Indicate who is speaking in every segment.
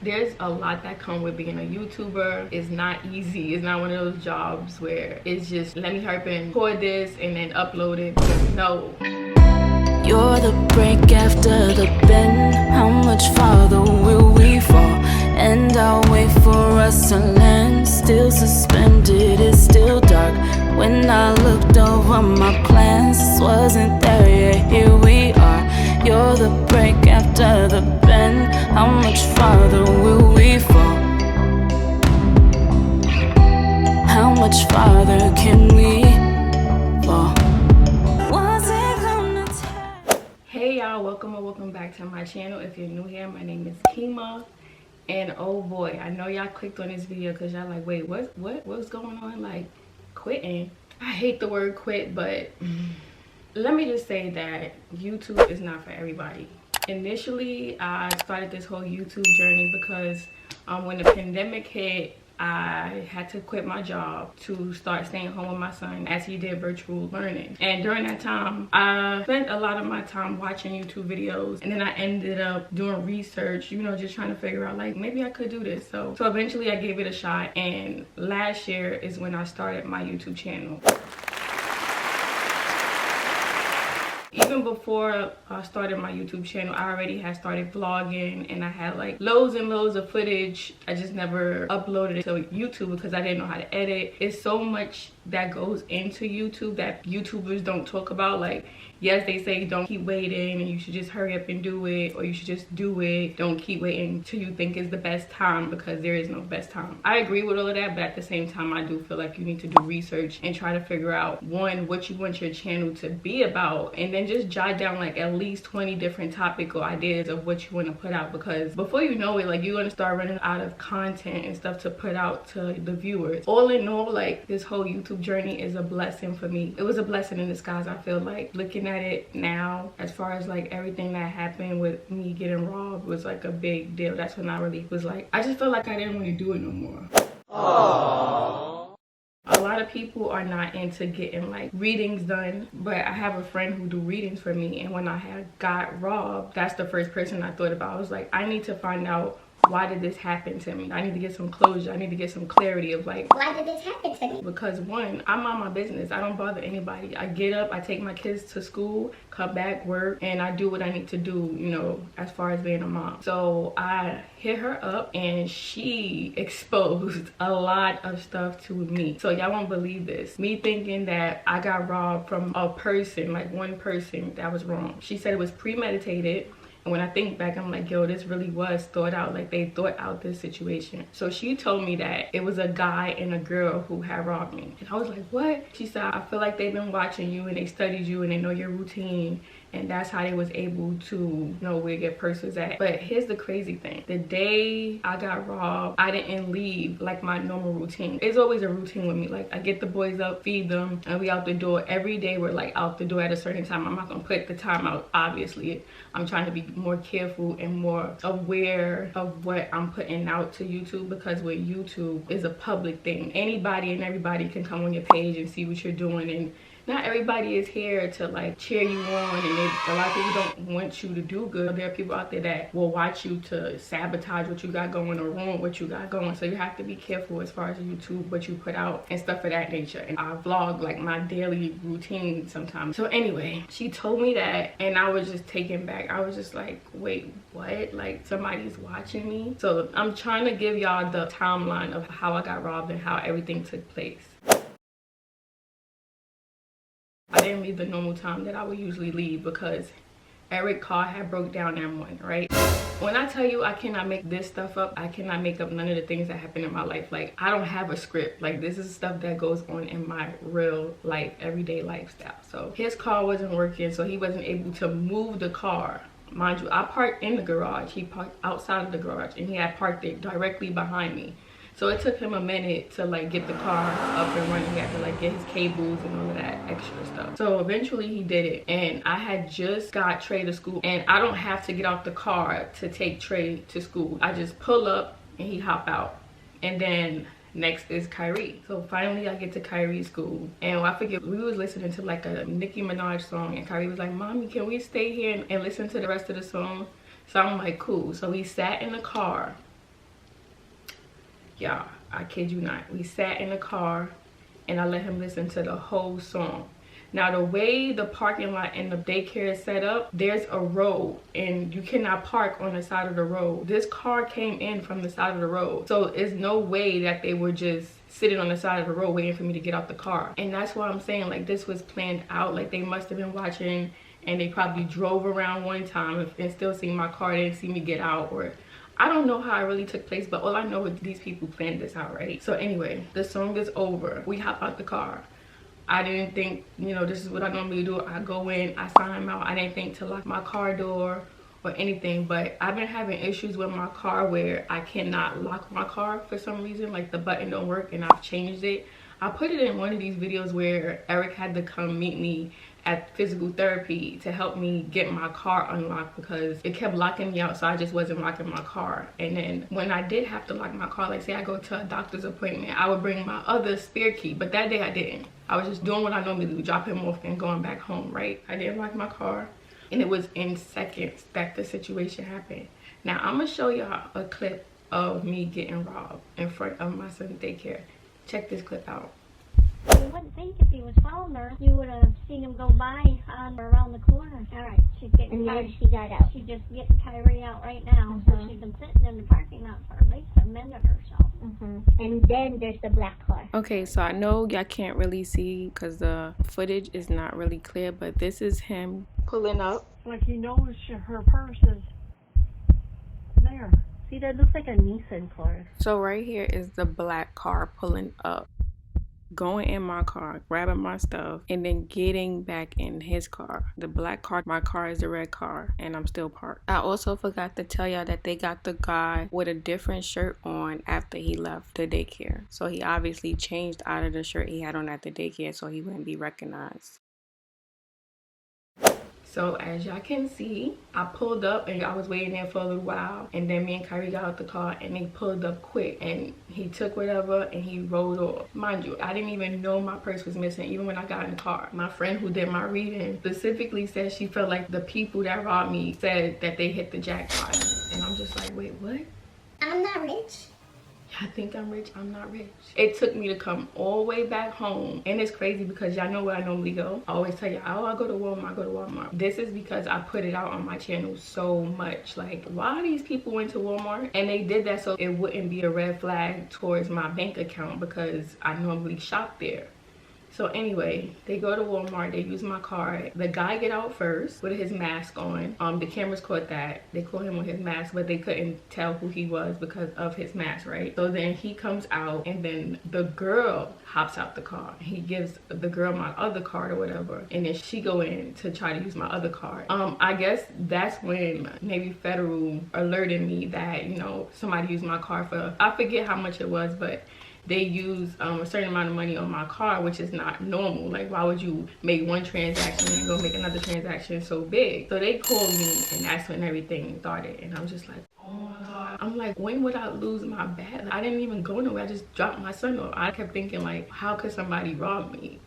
Speaker 1: There's a lot that come with being a YouTuber. It's not easy. It's not one of those jobs where it's just let me hurry up and record this and then upload it. No.
Speaker 2: You're the break after the bend. How much farther will we fall? And I'll wait for us to land. Still suspended, it's still dark. When I looked over my plans, wasn't there yet, here we are. You're the break after the bend. How much farther will we fall? How much farther can we fall?
Speaker 1: Hey y'all, welcome or welcome back to my channel. If you're new here, my name is Keema, and oh boy, I know y'all clicked on this video because y'all like, wait, what's going on? Like, quitting. I hate the word quit, but let me just say that YouTube is not for everybody. Initially, I started this whole YouTube journey because when the pandemic hit, I had to quit my job to start staying home with my son as he did virtual learning. And during that time, I spent a lot of my time watching YouTube videos, and then I ended up doing research, you know, just trying to figure out like maybe I could do this. So eventually I gave it a shot, and last year is when I started my YouTube channel. Even before I started my YouTube channel, I already had started vlogging, and I had like loads and loads of footage. I just never uploaded it to YouTube because I didn't know how to edit. It's so much that goes into YouTube that YouTubers don't talk about. Like, yes, they say don't keep waiting and you should just hurry up and do it, or you should just do it. Don't keep waiting till you think is the best time, because there is no best time. I agree with all of that, but at the same time, I do feel like you need to do research and try to figure out, one, what you want your channel to be about, and then just jot down like at least 20 different topical ideas of what you want to put out, because before you know it, like, you're gonna start running out of content and stuff to put out to the viewers. All in all, like, this whole YouTube journey is a blessing for me. It was a blessing in disguise. I feel like looking at it now, as far as like everything that happened with me getting robbed was like a big deal. That's when I really was like, I just felt like I didn't want to do it no more. Aww. A lot of people are not into getting like readings done, but I have a friend who do readings for me, and when I had got robbed, that's the first person I thought about. I was like, I need to find out, why did this happen to me? I need to get some closure. I need to get some clarity of like, why did this happen to me? Because one, I mind my business. I don't bother anybody. I get up, I take my kids to school, come back, work, and I do what I need to do, you know, as far as being a mom. So I hit her up, and she exposed a lot of stuff to me. So y'all won't believe this. Me thinking that I got robbed from a person, like one person, that was wrong. She said it was premeditated. And when I think back, I'm like, yo, this really was thought out. Like, they thought out this situation. So she told me that it was a guy and a girl who had robbed me. And I was like, what? She said, I feel like they've been watching you and they studied you and they know your routine. And that's how they was able to know where your purse was at. But here's the crazy thing. The day I got robbed, I didn't leave like my normal routine. It's always a routine with me. Like, I get the boys up, feed them, and we out the door. Every day we're like out the door at a certain time. I'm not gonna put the time out, obviously. I'm trying to be more careful and more aware of what I'm putting out to YouTube, because with YouTube is a public thing. Anybody and everybody can come on your page and see what you're doing, and not everybody is here to like cheer you on, and a lot of people don't want you to do good. There are people out there that will watch you to sabotage what you got going or ruin what you got going. So you have to be careful as far as YouTube, what you put out and stuff of that nature. And I vlog like my daily routine sometimes. So anyway, she told me that, and I was just taken back. I was just like, wait, what? Like, somebody's watching me? So I'm trying to give y'all the timeline of how I got robbed and how everything took place. I didn't leave the normal time that I would usually leave because Eric's car had broke down that morning, right? When I tell you I cannot make this stuff up, I cannot make up none of the things that happen in my life. Like, I don't have a script. Like, this is stuff that goes on in my real life, everyday lifestyle. So his car wasn't working, so he wasn't able to move the car. Mind you, I parked in the garage. He parked outside of the garage, and he had parked it directly behind me. So it took him a minute to like get the car up and running. He had to like get his cables and all of that extra stuff. So eventually he did it, and I had just got Trey to school, and I don't have to get out the car to take Trey to school. I just pull up and he hop out, and then next is Kyrie. So finally I get to Kyrie's school, and I forget, we was listening to like a Nicki Minaj song, and Kyrie was like, mommy, can we stay here and listen to the rest of the song? So I'm like, cool. So we sat in the car Y'all, I kid you not. We sat in the car and I let him listen to the whole song. Now, the way the parking lot and the daycare is set up, there's a road and you cannot park on the side of the road. This car came in from the side of the road. So it's no way that they were just sitting on the side of the road waiting for me to get out the car. And that's why I'm saying, like, this was planned out. Like, they must have been watching and they probably drove around one time and still seen my car. They didn't see me get out, or I don't know how it really took place, but all I know is these people planned this out, right? So anyway, the song is over. We hop out the car. I didn't think, you know, this is what I normally do. I go in, I sign him out. I didn't think to lock my car door or anything, but I've been having issues with my car where I cannot lock my car for some reason. Like, the button don't work, and I've changed it. I put it in one of these videos where Eric had to come meet me at physical therapy to help me get my car unlocked because it kept locking me out, so I just wasn't locking my car. And then when I did have to lock my car, like say I go to a doctor's appointment, I would bring my other spare key, but that day I didn't. I was just doing what I normally do, drop him off and going back home, right? I didn't lock my car, and it was in seconds that the situation happened. Now I'm gonna show y'all a clip of me getting robbed in front of my son's daycare. Check this clip out.
Speaker 3: You wouldn't think if he was following her, you would have seen him go by on or around the corner. All right, she's getting Kyrie. She got out. She's just getting Kyrie out right now. So she's been sitting in the parking lot for at least a minute or so. And then there's the black car.
Speaker 1: Okay, so I know y'all can't really see because the footage is not really clear, but this is him pulling up.
Speaker 3: Like he knows her purse is there. See, that looks like a Nissan car.
Speaker 1: So right here is the black car pulling up, going in my car, grabbing my stuff, and then getting back in his car. The black car, my car is the red car, and I'm still parked. I also forgot to tell y'all that they got the guy with a different shirt on after he left the daycare. So he obviously changed out of the shirt he had on at the daycare so he wouldn't be recognized. So as y'all can see, I pulled up and I was waiting there for a little while, and then me and Kyrie got out the car and they pulled up quick, and he took whatever and he rolled off. Mind you, I didn't even know my purse was missing even when I got in the car. My friend who did my reading specifically said she felt like the people that robbed me said that they hit the jackpot, and I'm just like, wait, what?
Speaker 3: I'm not rich.
Speaker 1: I think I'm rich. I'm not rich. It took me to come all the way back home, and it's crazy because y'all know where I normally go. I always tell you, oh, I go to Walmart, I go to Walmart. This is because I put it out on my channel so much. Like, why these people went to Walmart? And they did that so it wouldn't be a red flag towards my bank account because I normally shop there. So anyway, they go to Walmart, they use my card. The guy get out first with his mask on. The cameras caught that. They caught him with his mask, but they couldn't tell who he was because of his mask, right? So then he comes out, and then the girl hops out the car. He gives the girl my other card or whatever, and then she go in to try to use my other card. I guess that's when maybe Federal alerted me that, you know, somebody used my card for, I forget how much it was, but they use a certain amount of money on my car, which is not normal. Like, why would you make one transaction and go make another transaction so big? So they called me, and that's when everything started. And I'm just like, oh my God. I'm like, when would I lose my bag? I didn't even go nowhere. I just dropped my son off. I kept thinking, like, how could somebody rob me?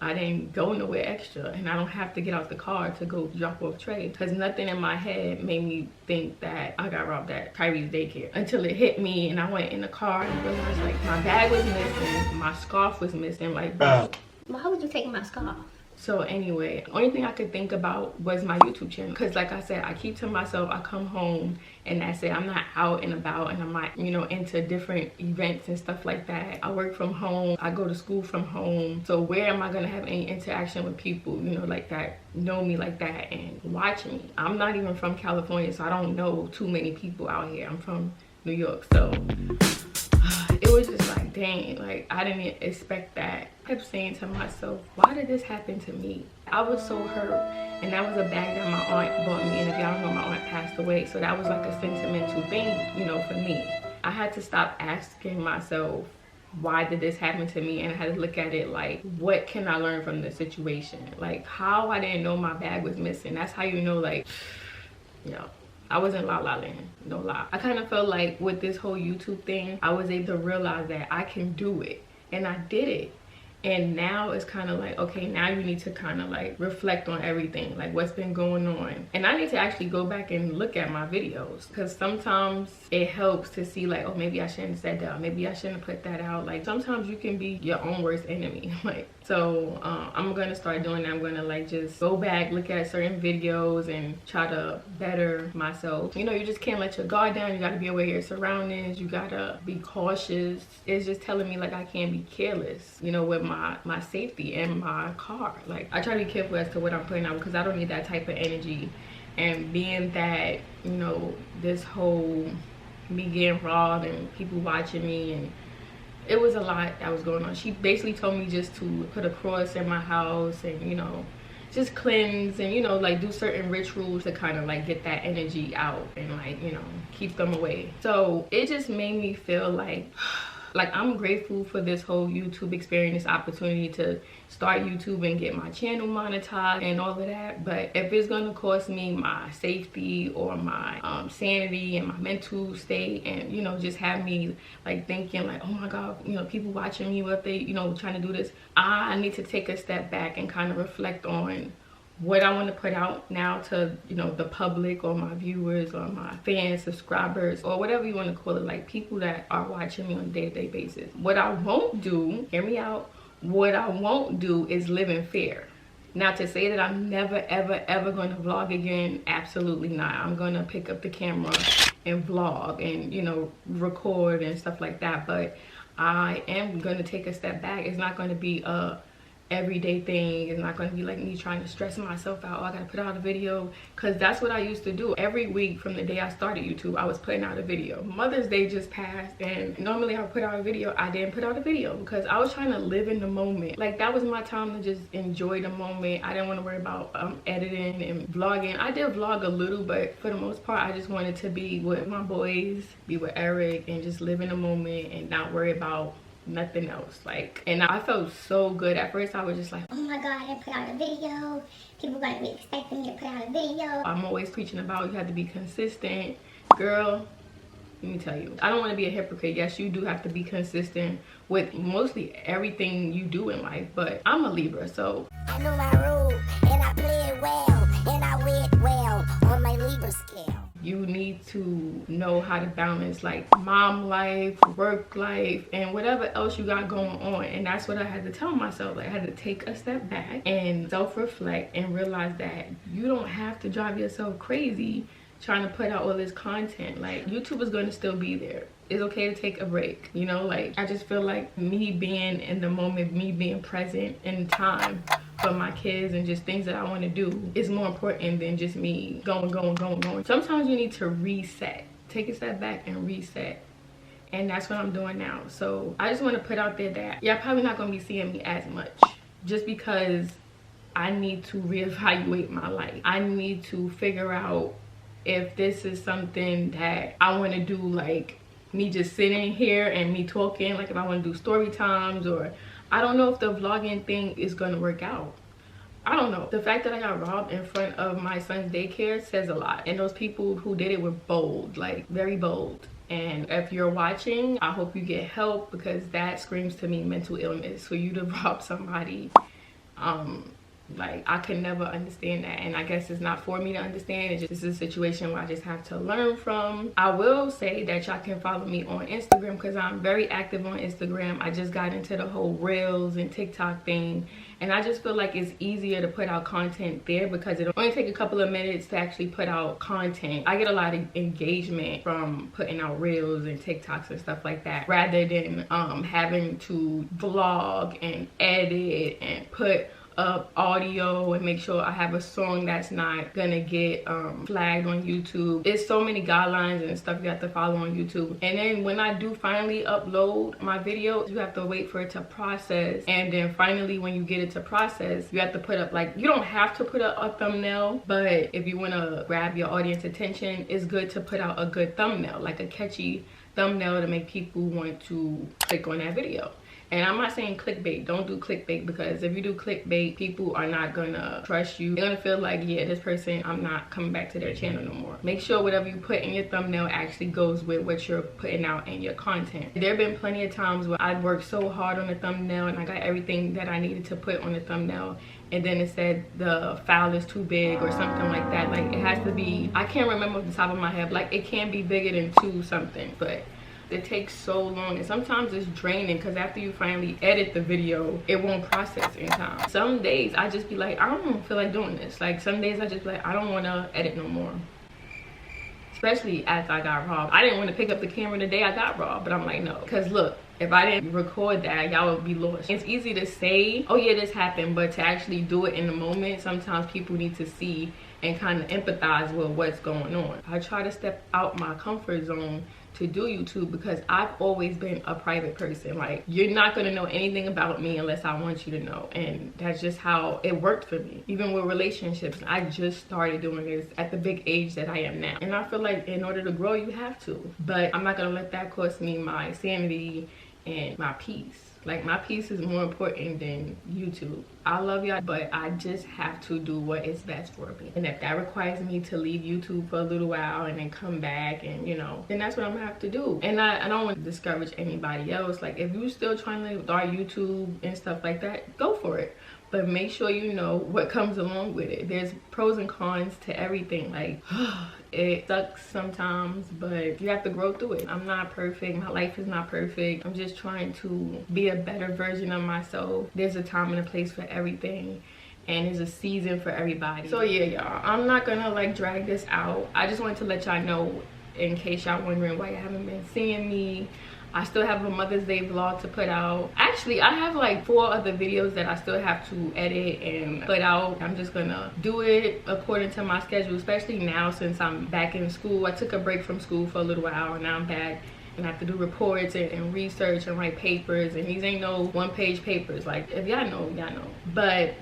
Speaker 1: I didn't go nowhere extra, and I don't have to get out the car to go drop off Trey, because nothing in my head made me think that I got robbed at Kyrie's daycare until it hit me, and I went in the car and realized, like, my bag was missing, my scarf was missing. Like,
Speaker 3: Why would you take my scarf?
Speaker 1: So anyway, the only thing I could think about was my YouTube channel, because like I said, I keep to myself. I come home and that's it. I'm not out and about, and I'm not, you know, into different events and stuff like that. I work from home. I go to school from home. So where am I gonna have any interaction with people, you know, like that, know me like that and watch me? I'm not even from California, so I don't know too many people out here. I'm from New York, so it was just like, dang, like, I didn't expect that. I kept saying to myself, why did this happen to me? I was so hurt, and that was a bag that my aunt bought me, and if y'all don't know, my aunt passed away, so that was like a sentimental thing, you know, for me. I had to stop asking myself, why did this happen to me? And I had to look at it like, what can I learn from this situation? Like, how I didn't know my bag was missing. That's how you know, like, you know, I was in La La Land, no lie. I kind of felt like with this whole YouTube thing, I was able to realize that I can do it, and I did it. And now it's kind of like, okay, now you need to kind of like reflect on everything, like what's been going on. And I need to actually go back and look at my videos, because sometimes it helps to see like, oh, maybe I shouldn't have said that, or maybe I shouldn't have put that out. Like sometimes you can be your own worst enemy. Like, so I'm gonna start doing that. I'm gonna like just go back, look at certain videos and try to better myself. You know, you just can't let your guard down. You gotta be aware of your surroundings. You gotta be cautious. It's just telling me like I can't be careless, you know, with my safety and my car. Like I try to be careful as to what I'm putting out, because I don't need that type of energy. And being that, you know, this whole me getting robbed and people watching me, and it was a lot that was going on. She basically told me just to put a cross in my house and, you know, just cleanse and, you know, like do certain rituals to kind of like get that energy out and like, you know, keep them away. So it just made me feel like I'm grateful for this whole YouTube experience, this opportunity to start YouTube and get my channel monetized and all of that. But if it's gonna cost me my safety or my sanity and my mental state, and, you know, just have me like thinking like, oh my God, you know, people watching me, what they, you know, trying to do this, I need to take a step back and kind of reflect on what I want to put out now to, you know, the public or my viewers or my fans, subscribers, or whatever you want to call it, like people that are watching me on a day-to-day basis. What I won't do, hear me out, what I won't do is live in fear. Now, to say that I'm never, ever, ever going to vlog again, absolutely not. I'm going to pick up the camera and vlog and, you know, record and stuff like that. But I am going to take a step back. It's not going to be a everyday thing. It's not going to be like me trying to stress myself out. Oh, I gotta put out a video, because that's what I used to do every week from the day I started YouTube. I was putting out a video. Mother's Day just passed, and normally I would put out a video. I didn't put out a video because I was trying to live in the moment. Like that was my time to just enjoy the moment. I didn't want to worry about editing and vlogging. I did vlog a little, but for the most part I just wanted to be with my boys, be with Eric, and just live in the moment and not worry about nothing else. Like, and I felt so good. At first I was just like, oh my God, I put out a video, people gonna be expecting me to put out a video. I'm always preaching about you have to be consistent. Girl, let me tell you, I don't want to be a hypocrite. Yes, you do have to be consistent with mostly everything you do in life, but I'm a Libra, so
Speaker 4: I know my role and I play it well and I weigh it well on my Libra scale.
Speaker 1: You need to know how to balance like mom life, work life, and whatever else you got going on. And that's what I had to tell myself. Like, I had to take a step back and self-reflect and realize that you don't have to drive yourself crazy trying to put out all this content. Like, YouTube is going to still be there. It's okay to take a break, you know? Like, I just feel like me being in the moment, me being present in time for my kids and just things that I want to do is more important than just me going. Sometimes you need to reset. Take a step back and reset. And that's what I'm doing now. So I just want to put out there that y'all probably not going to be seeing me as much, just because I need to reevaluate my life. I need to figure out if this is something that I want to do, like me just sitting here and me talking, like if I want to do story times, or I don't know if the vlogging thing is going to work out. I don't know. The fact that I got robbed in front of my son's daycare says a lot. And those people who did it were bold, like very bold. And if you're watching, I hope you get help, because that screams to me mental illness. For you to rob somebody, like, I could never understand that. And I guess it's not for me to understand. It's just, this is a situation where I just have to learn from. I will say that y'all can follow me on Instagram, because I'm very active on Instagram. I just got into the whole Reels and TikTok thing, and I just feel like it's easier to put out content there, because it only take a couple of minutes to actually put out content. I get a lot of engagement from putting out Reels and TikToks and stuff like that, rather than having to vlog and edit and put up audio and make sure I have a song that's not gonna get flagged on YouTube. There's so many guidelines and stuff you have to follow on YouTube. And then when I do finally upload my video, you have to wait for it to process. And then finally, when you get it to process, you have to put up, like, you don't have to put up a thumbnail, but if you want to grab your audience attention, it's good to put out a good thumbnail, like a catchy thumbnail to make people want to click on that video. And I'm not saying clickbait. Don't do clickbait, because if you do clickbait, people are not gonna trust you. They're gonna feel like, yeah, this person, I'm not coming back to their channel no more. Make sure whatever you put in your thumbnail actually goes with what you're putting out in your content. There have been plenty of times where I worked so hard on the thumbnail and I got everything that I needed to put on the thumbnail, and then it said the file is too big or something like that. Like, it has to be, I can't remember off the top of my head, like it can be bigger than 2 something, but it takes so long, and sometimes it's draining because after you finally edit the video, it won't process in time. Some days I just be like, I don't feel like doing this. Like, some days I just be like, I don't want to edit no more. Especially after I got robbed. I didn't want to pick up the camera the day I got robbed, but I'm like, no, because look, if I didn't record that, y'all would be lost. It's easy to say, oh yeah, this happened, but to actually do it in the moment, sometimes people need to see and kind of empathize with what's going on. I try to step out my comfort zone to do YouTube because I've always been a private person. Like, you're not gonna know anything about me unless I want you to know, and that's just how it worked for me. Even with relationships, I just started doing this at the big age that I am now, and I feel like in order to grow, you have to. But I'm not gonna let that cost me my sanity and my peace. Like, my peace is more important than YouTube. I love y'all, but I just have to do what is best for me. And if that requires me to leave YouTube for a little while and then come back, and you know, then that's what I'm gonna have to do. And I don't want to discourage anybody else. Like, if you're still trying to start YouTube and stuff like that, go for it. But make sure you know what comes along with it. There's pros and cons to everything. Like, it sucks sometimes, but you have to grow through it. I'm not perfect. My life is not perfect. I'm just trying to be a better version of myself. There's a time and a place for everything, and there's a season for everybody. So yeah, y'all, I'm not gonna like drag this out. I just wanted to let y'all know, in case y'all wondering why you haven't been seeing me. I still have a Mother's Day vlog to put out. Actually, I have like 4 other videos that I still have to edit and put out. I'm just gonna do it according to my schedule, especially now since I'm back in school. I took a break from school for a little while, and now I'm back and I have to do reports and research and write papers, and these ain't no 1-page papers. Like, if y'all know, y'all know. But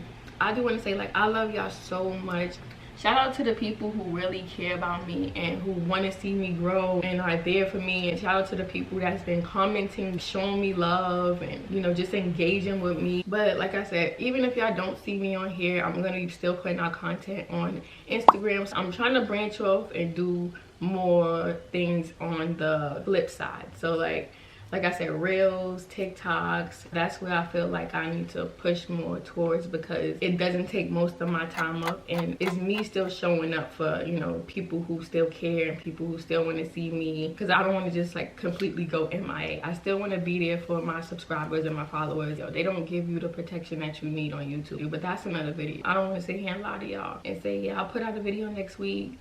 Speaker 1: I do want to say, like, I love y'all so much. Shout out to the people who really care about me and who want to see me grow and are there for me. And shout out to the people that's been commenting, showing me love, and, you know, just engaging with me. But like I said, even if y'all don't see me on here, I'm going to be still putting out content on Instagram. So I'm trying to branch off and do more things on the flip side. So like I said, reels, TikToks, that's where I feel like I need to push more towards, because it doesn't take most of my time up, and it's me still showing up for, you know, people who still care and people who still want to see me, because I don't want to just like completely go MIA. I still want to be there for my subscribers and my followers. Yo, they don't give you the protection that you need on YouTube, but that's another video. I don't want to sit here and lie to y'all and say, yeah, I'll put out a video next week.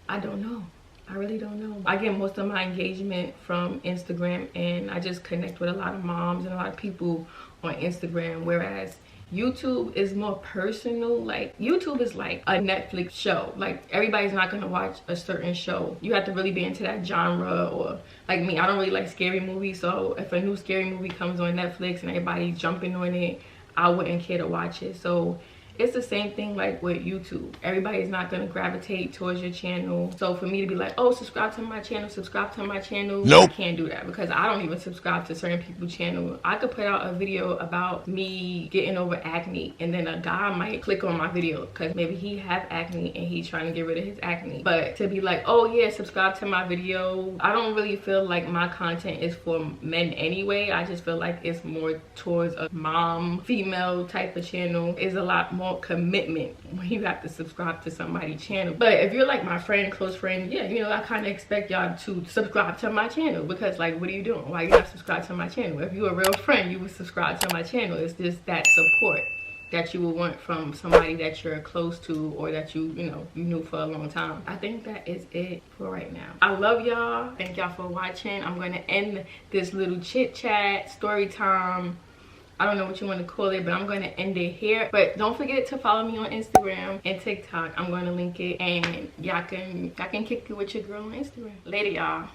Speaker 1: I don't know. I really don't know. I get most of my engagement from Instagram, and I just connect with a lot of moms and a lot of people on Instagram, whereas YouTube is more personal. Like, YouTube is like a Netflix show. Like, everybody's not gonna watch a certain show. You have to really be into that genre, or like me, I don't really like scary movies, so if a new scary movie comes on Netflix and everybody's jumping on it, I wouldn't care to watch it. So it's the same thing like with YouTube. Everybody's not gonna gravitate towards your channel. So for me to be like, oh, subscribe to my channel, nope. I can't do that, because I don't even subscribe to certain people's channel. I could put out a video about me getting over acne, and then a guy might click on my video because maybe he have acne and he's trying to get rid of his acne. But to be like, oh yeah, subscribe to my video, I don't really feel like my content is for men anyway. I just feel like it's more towards a mom, female type of channel. It's a lot more commitment when you have to subscribe to somebody's channel. But if you're like my friend, close friend, yeah, you know, I kind of expect y'all to subscribe to my channel, because like, what are you doing? Why you not subscribe to my channel? If you're a real friend, you would subscribe to my channel. It's just that support that you will want from somebody that you're close to, or that you know, you knew for a long time. I think that is it for right now. I love y'all. Thank y'all for watching. I'm going to end this little chit chat, story time, I don't know what you want to call it, but I'm going to end it here. But don't forget to follow me on Instagram and TikTok. I'm going to link it, and y'all can kick it with your girl on Instagram. Later, y'all.